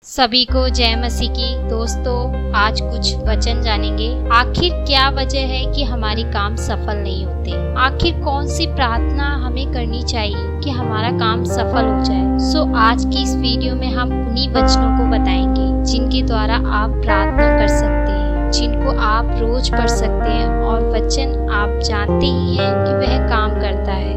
सभी को जय मसीह की। दोस्तों, आज कुछ वचन जानेंगे। आखिर क्या वजह है कि हमारे काम सफल नहीं होते? आखिर कौन सी प्रार्थना हमें करनी चाहिए कि हमारा काम सफल हो जाए? आज की इस वीडियो में हम उन्हीं वचनों को बताएंगे जिनके द्वारा आप प्रार्थना कर सकते हैं, जिनको आप रोज पढ़ सकते हैं और वचन आप जानते ही हैं कि वह काम करता है।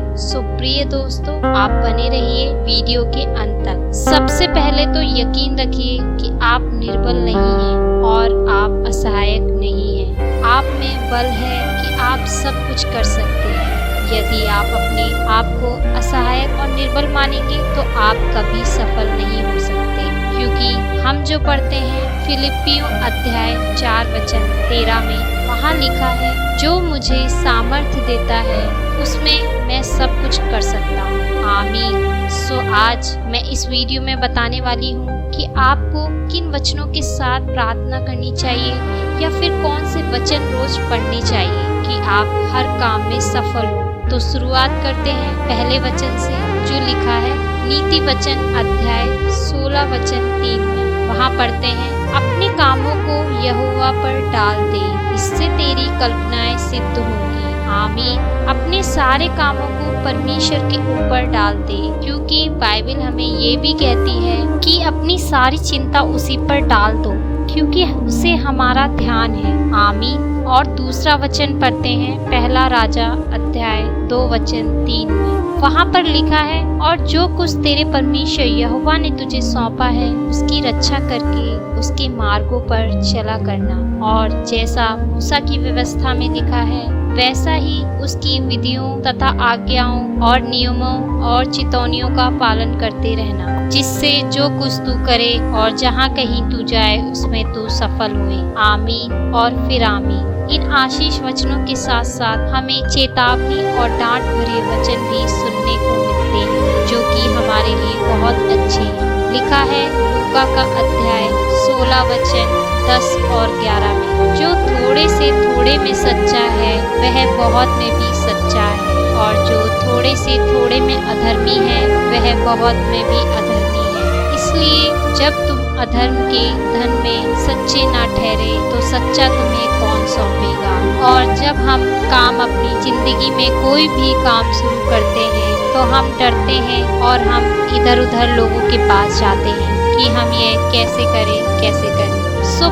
प्रिय दोस्तों, आप बने रहिए वीडियो के अंत तक। सबसे पहले तो यकीन रखिए कि आप निर्बल नहीं हैं और आप असहायक नहीं हैं। आप में बल है कि आप सब कुछ कर सकते हैं। यदि आप अपने आप को असहायक और निर्बल मानेंगे तो आप कभी सफल नहीं हो सकते, क्योंकि हम जो पढ़ते हैं फिलिपियों अध्याय 4:13 में वहाँ लिखा है, जो मुझे सामर्थ्य देता है उसमें मैं सब कुछ कर सकता हूँ। आमीन। आज मैं इस वीडियो में बताने वाली हूँ कि आपको किन वचनों के साथ प्रार्थना करनी चाहिए या फिर कौन से वचन रोज पढ़ने चाहिए कि आप हर काम में सफल हो। तो शुरुआत करते हैं पहले वचन से, जो लिखा है नीति वचन अध्याय 16:3 में। वहाँ पढ़ते हैं, अपने कामों को यहोवा पर डाल दे, इससे तेरी कल्पनाएं सिद्ध होंगी। आमीन। अपने सारे कामों को परमेश्वर के ऊपर डाल दे, क्योंकि बाइबल हमें ये भी कहती है कि अपनी सारी चिंता उसी पर डाल दो, क्योंकि उसे हमारा ध्यान है। आमीन। और दूसरा वचन पढ़ते हैं पहला राजा अध्याय 2:3 में। वहाँ पर लिखा है, और जो कुछ तेरे परमेश्वर यहोवा ने तुझे सौंपा है उसकी रक्षा करके उसके मार्गों पर चला करना, और जैसा मूसा की व्यवस्था में लिखा है वैसा ही उसकी विधियों तथा आज्ञाओं और नियमों और चितौनियों का पालन करते रहना, जिससे जो कुछ तू करे और जहाँ कहीं तू जाए उसमें तू सफल हुए। आमीन और फिर आमीन। इन आशीष वचनों के साथ साथ हमें चेतावनी और डांट भरे वचन भी सुनने को मिलते हैं, जो कि हमारे लिए बहुत अच्छे हैं। लिखा है लूका का अध्याय 16:10-11 में, जो थोड़े से थोड़े में सच्चा है वह बहुत में भी सच्चा है, और जो थोड़े से थोड़े में अधर्मी है वह बहुत में भी अधर्मी है। इसलिए जब तुम अधर्म के धन में सच्चे ना ठहरे तो सच्चा तुम्हें कौन सौंपेगा? और जब हम काम अपनी जिंदगी में कोई भी काम शुरू करते हैं तो हम डरते हैं और हम इधर उधर लोगों के पास जाते हैं कि हम ये कैसे करें।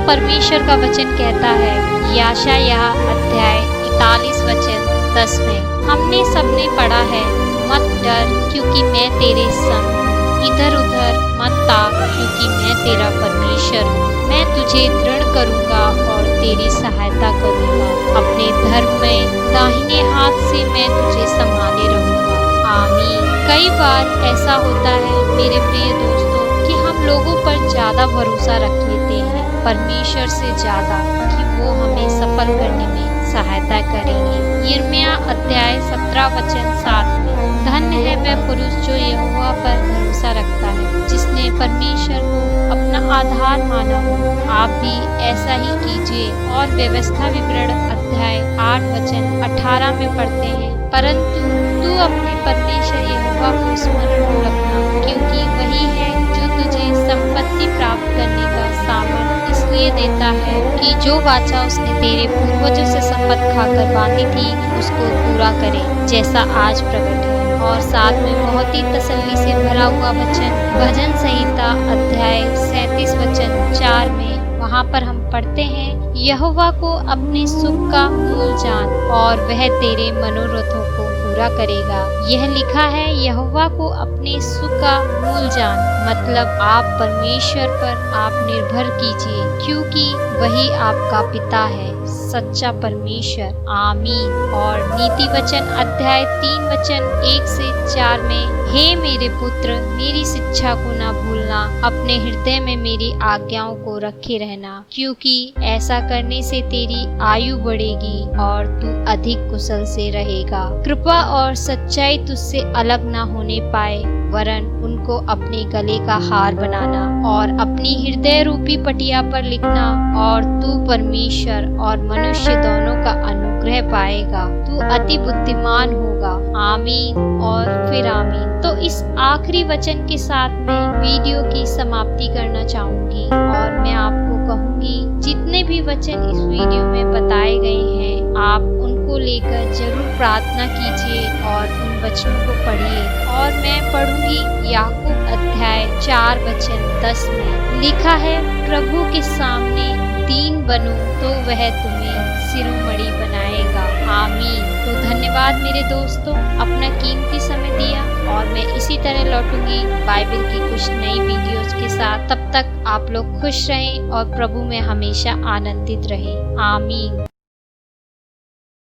परमेश्वर का वचन कहता है यशायाह अध्याय 41:10 में, हमने सबने पढ़ा है, मत डर क्योंकि मैं तेरे संग हूँ, इधर उधर मत ताक क्योंकि मैं तेरा परमेश्वर हूँ। मैं तुझे दृढ़ करूँगा और तेरी सहायता करूँगा, अपने धर्म में दाहिने हाथ से मैं तुझे संभाले रहूँगा। आमीन। कई बार ऐसा होता है मेरे प्रिय दोस्तों कि हम लोगों पर ज्यादा भरोसा रख लेते हैं परमेश्वर से ज्यादा, कि वो हमें सफल करने में सहायता करेंगे। यिर्मयाह अध्याय 17:7 में, धन्य है वह पुरुष जो यहोवा पर भरोसा रखता है, जिसने परमेश्वर को अपना आधार माना हो। आप भी ऐसा ही कीजिए। और व्यवस्था विवरण अध्याय 8:18 में पढ़ते हैं, परंतु तू अपने परमेश्वर यहोवा को स्मरण में रखना, क्योंकि वही है जो तुझे संपत्ति प्राप्त करने का सामर्थ्य इसलिए देता है कि जो वाचा उसने तेरे पूर्वजों से शपथ खाकर बांधी थी उसको पूरा करे, जैसा आज प्रकट है। और साथ में बहुत ही तसल्ली से भरा हुआ वचन भजन संहिता अध्याय 37:4 में, वहाँ पर हम पढ़ते हैं, यहोवा को अपने सुख का मूल जान और वह तेरे मनोरथों को पूरा करेगा। यह लिखा है यहोवा को अपने सुख का मूल जान, मतलब आप परमेश्वर पर आप निर्भर कीजिए, क्योंकि वही आपका पिता है, सच्चा परमेश्वर। आमीन। और नीति वचन अध्याय 3:1-4 में, हे मेरे पुत्र, मेरी शिक्षा को न भूलना, अपने हृदय में मेरी आज्ञाओं को रखे रहना, क्योंकि ऐसा करने से तेरी आयु बढ़ेगी और तू अधिक कुशल से रहेगा। कृपा और सच्चाई तुझसे अलग न होने पाए, वरन उनको अपने गले का हार बनाना और अपनी हृदय रूपी पटिया पर लिखना, और तू परमेश्वर और मनुष्य दोनों का अनुग्रह पाएगा। तू अति बुद्धिमान होगा। आमीन। और फिर आमीन। तो इस आखिरी वचन के साथ मैं वीडियो की समाप्ति करना चाहूंगी और मैं आपको कहूंगी जितने भी वचन इस वीडियो में बताए गए हैं आप उनको लेकर जरूर प्रार्थना कीजिए और उन वचनों को पढ़िए। और मैं पढ़ूंगी याकूब अध्याय 4 वचन 10 में लिखा है, प्रभु के सामने दीन बनो तो वह तुम्हें शिरोमणि बनाएगा। आमीन। तो धन्यवाद मेरे दोस्तों, अपना कीमती समय दिया और मैं इसी तरह लौटूंगी बाइबल की कुछ नई वीडियोस के साथ। तब तक आप लोग खुश रहें और प्रभु में हमेशा आनंदित रहें। आमीन।